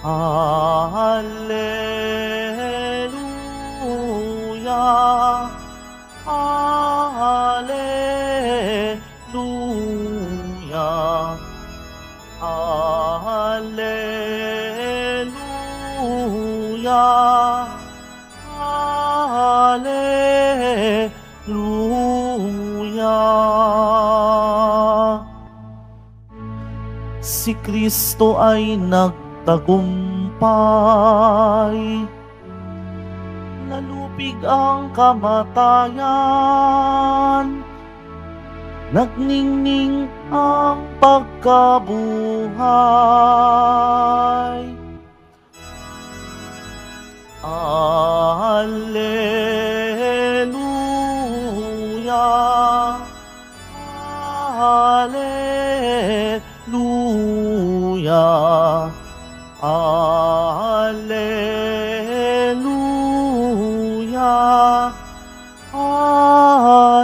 Alleluia, Alleluia, Alleluia, Alleluia. Si Kristo ay nagtagumpay, nalupig ang kamatayan, nagningning ang pagkabuhay. Alleluia, Alleluia, Alleluia, Alleluia.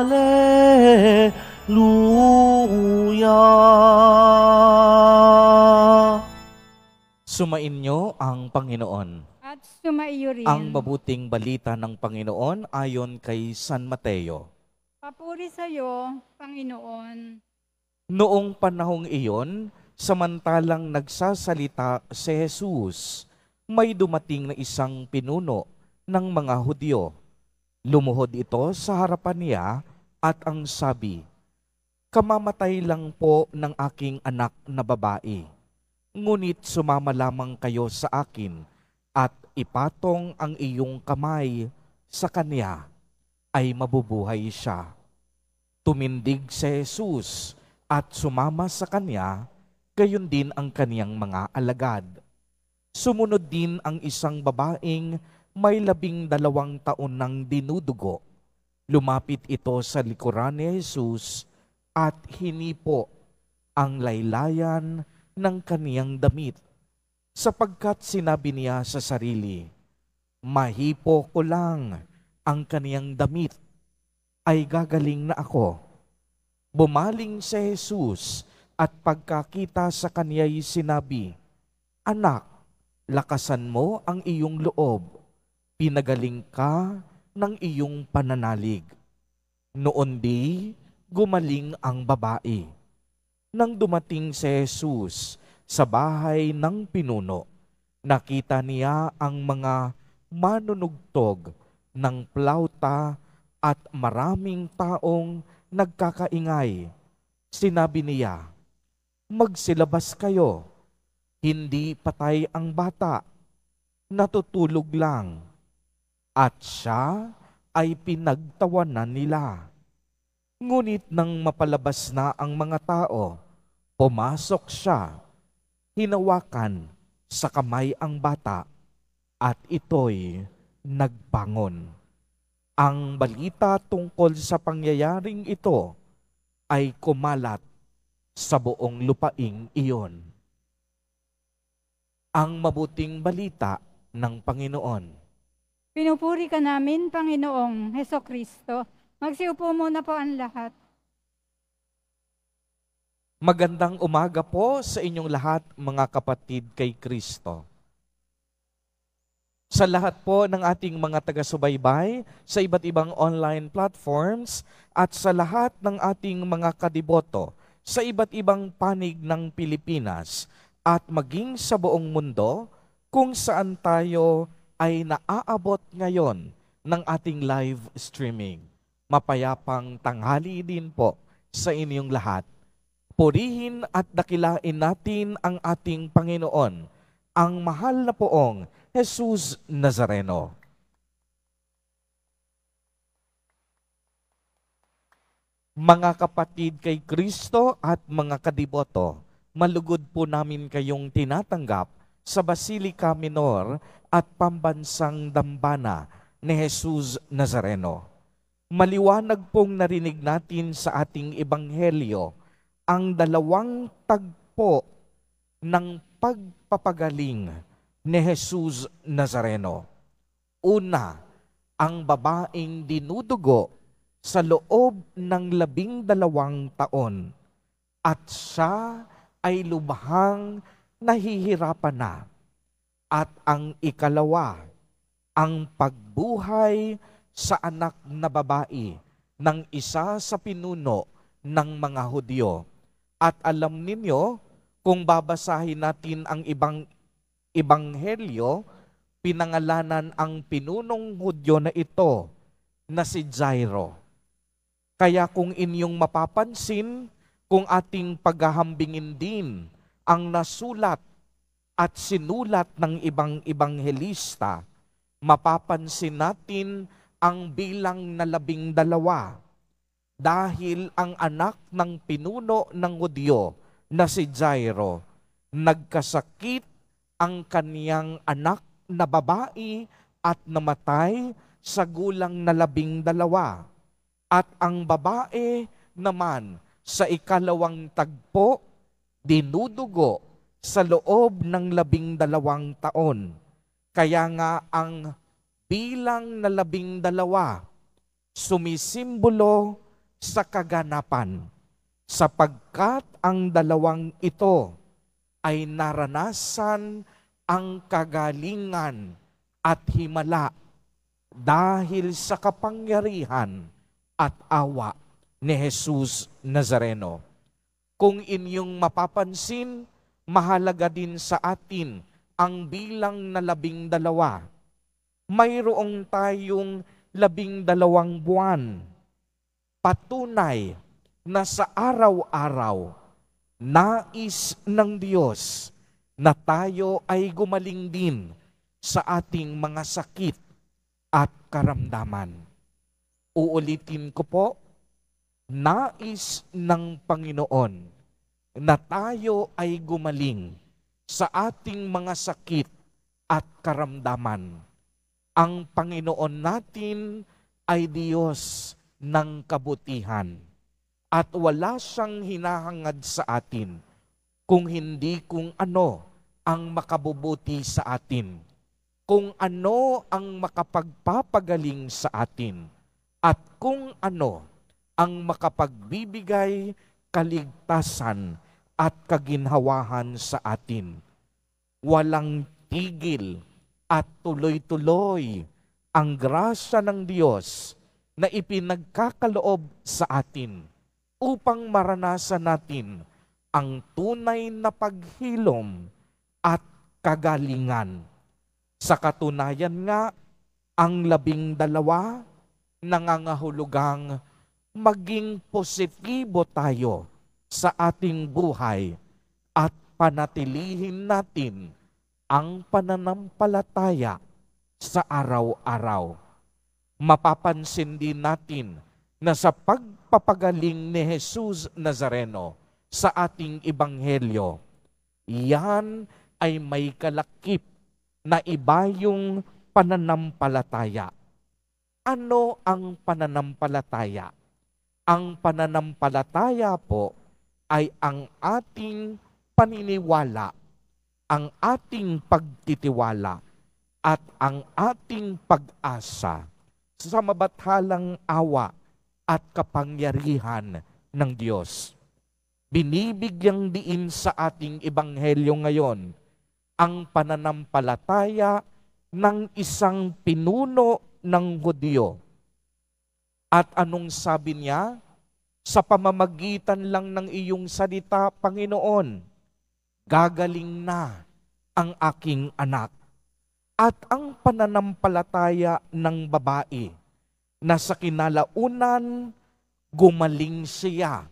Sumainyo ang Panginoon. At sumaiyo rin. Ang mabuting balita ng Panginoon ayon kay San Mateo. Papuri sa iyo, Panginoon. Noong panahong iyon, samantalang nagsasalita si Jesus, may dumating na isang pinuno ng mga Hudyo. Lumuhod ito sa harapan niya at ang sabi, "Kamamatay lang po ng aking anak na babae. Ngunit sumama lamang kayo sa akin at ipatong ang iyong kamay sa kanya, ay mabubuhay siya." Tumindig si Jesus at sumama sa kanya, gayon din ang kaniyang mga alagad. Sumunod din ang isang babaeng may 12 taon ng dinudugo. Lumapit ito sa likuran ni Jesus at hinipo ang laylayan ng kaniyang damit, sapagkat sinabi niya sa sarili, "Mahipo ko lang ang kaniyang damit, ay gagaling na ako." Bumaling si Jesus at pagkakita sa kaniya'y sinabi, "Anak, lakasan mo ang iyong loob. Pinagaling ka ng iyong pananalig." Noon di, gumaling ang babae. Nang dumating si Jesus sa bahay ng pinuno, nakita niya ang mga manunugtog ng plauta at maraming taong nagkakaingay. Sinabi niya, "Magsilabas kayo. Hindi patay ang bata, natutulog lang." At siya ay pinagtawanan nila. Ngunit nang mapalabas na ang mga tao, pumasok siya, hinawakan sa kamay ang bata, at ito'y nagbangon. Ang balita tungkol sa pangyayaring ito ay kumalat sa buong lupaing iyon. Ang mabuting balita ng Panginoon. Pinupuri ka namin, Panginoong Hesukristo. Magsiupo muna po ang lahat. Magandang umaga po sa inyong lahat, mga kapatid kay Kristo. Sa lahat po ng ating mga taga-subaybay sa iba't ibang online platforms at sa lahat ng ating mga kadiboto sa iba't ibang panig ng Pilipinas at maging sa buong mundo kung saan tayo ay naaabot ngayon ng ating live streaming. Mapayapang tanghali din po sa inyong lahat. Purihin at dakilain natin ang ating Panginoon, ang mahal na poong Jesus Nazareno. Mga kapatid kay Kristo at mga kadiboto, malugod po namin kayong tinatanggap sa Basilica Minor at Pambansang Dambana ni Jesus Nazareno. Maliwanag pong narinig natin sa ating ebanghelyo ang 2 tagpo ng pagpapagaling ni Jesus Nazareno. Una, ang babaeng dinudugo sa loob ng 12 taon at siya ay lubhang nahihirapan na. At ang ikalawa, ang pagbuhay sa anak na babae ng isa sa pinuno ng mga Hudyo. At alam ninyo, kung babasahin natin ang ibang ebanghelyo, pinangalanan ang pinunong Hudyo na ito na si Jairo. Kaya kung inyong mapapansin, kung ating paghahambingin din ang nasulat at sinulat ng ibang ebanghelista, mapapansin natin ang bilang na 12 dahil ang anak ng pinuno ng Hudyo na si Jairo, nagkasakit ang kaniyang anak na babae at namatay sa gulang na 12. At ang babae naman sa ikalawang tagpo, dinudugo sa loob ng 12 taon. Kaya nga ang bilang na 12 sumisimbolo sa kaganapan, sapagkat ang dalawang ito ay naranasan ang kagalingan at himala dahil sa kapangyarihan at awa ni Jesus Nazareno. Kung inyong mapapansin, mahalaga din sa atin ang bilang na 12. Mayroong tayong 12 buwan. Patunay na sa araw-araw, nais ng Diyos na tayo ay gumaling din sa ating mga sakit at karamdaman. Uulitin ko po, nais ng Panginoon na tayo ay gumaling sa ating mga sakit at karamdaman. Ang Panginoon natin ay Diyos ng kabutihan at wala siyang hinahangad sa atin kung hindi kung ano ang makabubuti sa atin, kung ano ang makapagpapagaling sa atin, at kung ano ang makapagbibigay kaligtasan at kaginhawahan sa atin. Walang tigil at tuloy-tuloy ang grasya ng Diyos na ipinagkakaloob sa atin upang maranasan natin ang tunay na paghilom at kagalingan. Sa katunayan nga, ang 12 nangangahulugang maging positibo tayo sa ating buhay at panatilihin natin ang pananampalataya sa araw-araw. Mapapansin din natin na sa pagpapagaling ni Jesus Nazareno sa ating ebanghelyo, yan ay may kalakip na iba yung pananampalataya. Ano ang pananampalataya? Ang pananampalataya po ay ang ating paniniwala, ang ating pagtitiwala, at ang ating pag-asa sa mabathalang awa at kapangyarihan ng Diyos. Binibigyang diin sa ating ebanghelyo ngayon ang pananampalataya ng isang pinuno ng Hudyo. At anong sabi niya? Sa pamamagitan lang ng iyong salita, Panginoon, gagaling na ang aking anak. At ang pananampalataya ng babae na sa kinalaunan gumaling siya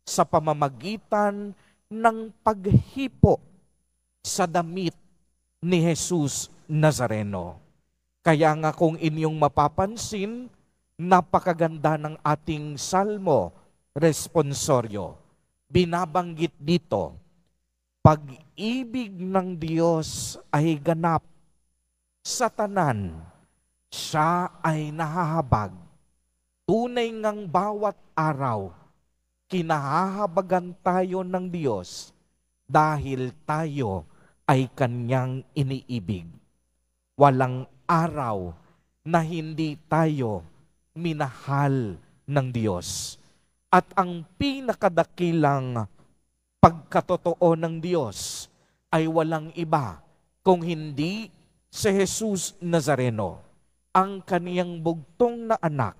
sa pamamagitan ng paghipo sa damit ni Jesus Nazareno. Kaya nga kung inyong mapapansin, napakaganda ng ating salmo responsoryo. Binabanggit dito, pag-ibig ng Diyos ay ganap sa tanan, siya ay nahahabag. Tunay ngang bawat araw, kinahahabagan tayo ng Diyos dahil tayo ay Kanyang iniibig. Walang araw na hindi tayo minahal ng Diyos. At ang pinakadakilang pagkatotoo ng Diyos ay walang iba kung hindi si Jesus Nazareno, ang kaniyang bugtong na anak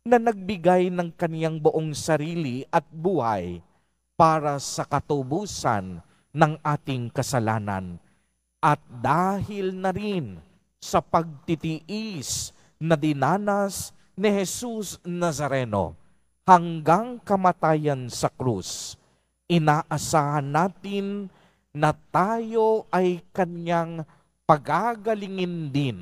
na nagbigay ng kaniyang buong sarili at buhay para sa katubusan ng ating kasalanan. At dahil na rin sa pagtitiis na dinanas ni Jesus Nazareno hanggang kamatayan sa krus, inaasahan natin na tayo ay kanyang pagagalingin din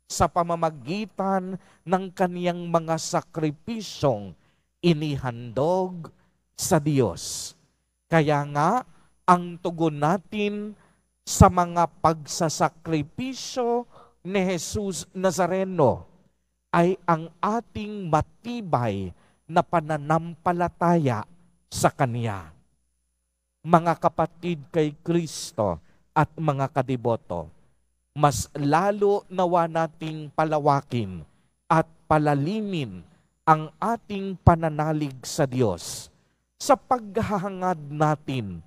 sa pamamagitan ng kaniyang mga sakripisyong inihandog sa Diyos. Kaya nga, ang tugon natin sa mga pagsasakripisyo ni Jesus Nazareno ay ang ating matibay na pananampalataya sa Kanya. Mga kapatid kay Kristo at mga kadiboto, mas lalo nawa nating palawakin at palalimin ang ating pananalig sa Diyos sa paghahangad natin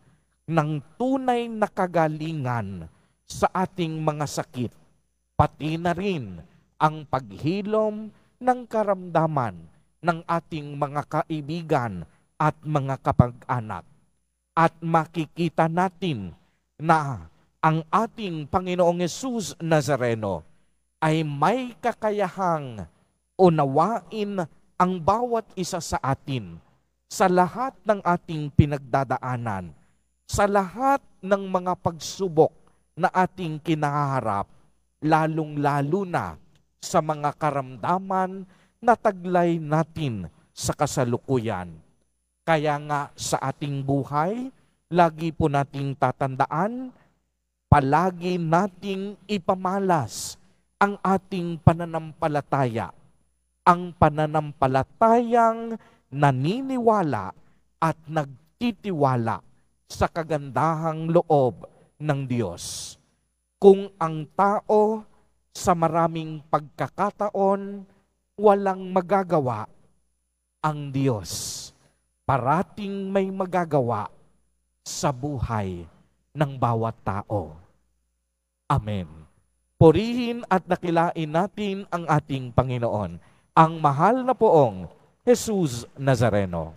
ng tunay na kagalingan sa ating mga sakit, pati na rin ang paghilom ng karamdaman ng ating mga kaibigan at mga kapag-anak. At makikita natin na ang ating Panginoong Hesus Nazareno ay may kakayahang unawain ang bawat isa sa atin sa lahat ng ating pinagdadaanan, sa lahat ng mga pagsubok na ating kinaharap, lalong-lalo na sa mga karamdaman na taglay natin sa kasalukuyan. Kaya nga sa ating buhay, lagi po nating tatandaan, palagi nating ipamalas ang ating pananampalataya. Ang pananampalatayang naniniwala at nagtitiwala sa kagandahang loob ng Diyos. Kung ang tao sa maraming pagkakataon walang magagawa, ang Diyos parating may magagawa sa buhay ng bawat tao. Amen. Purihin at dakilain natin ang ating Panginoon, ang mahal na poong Jesus Nazareno.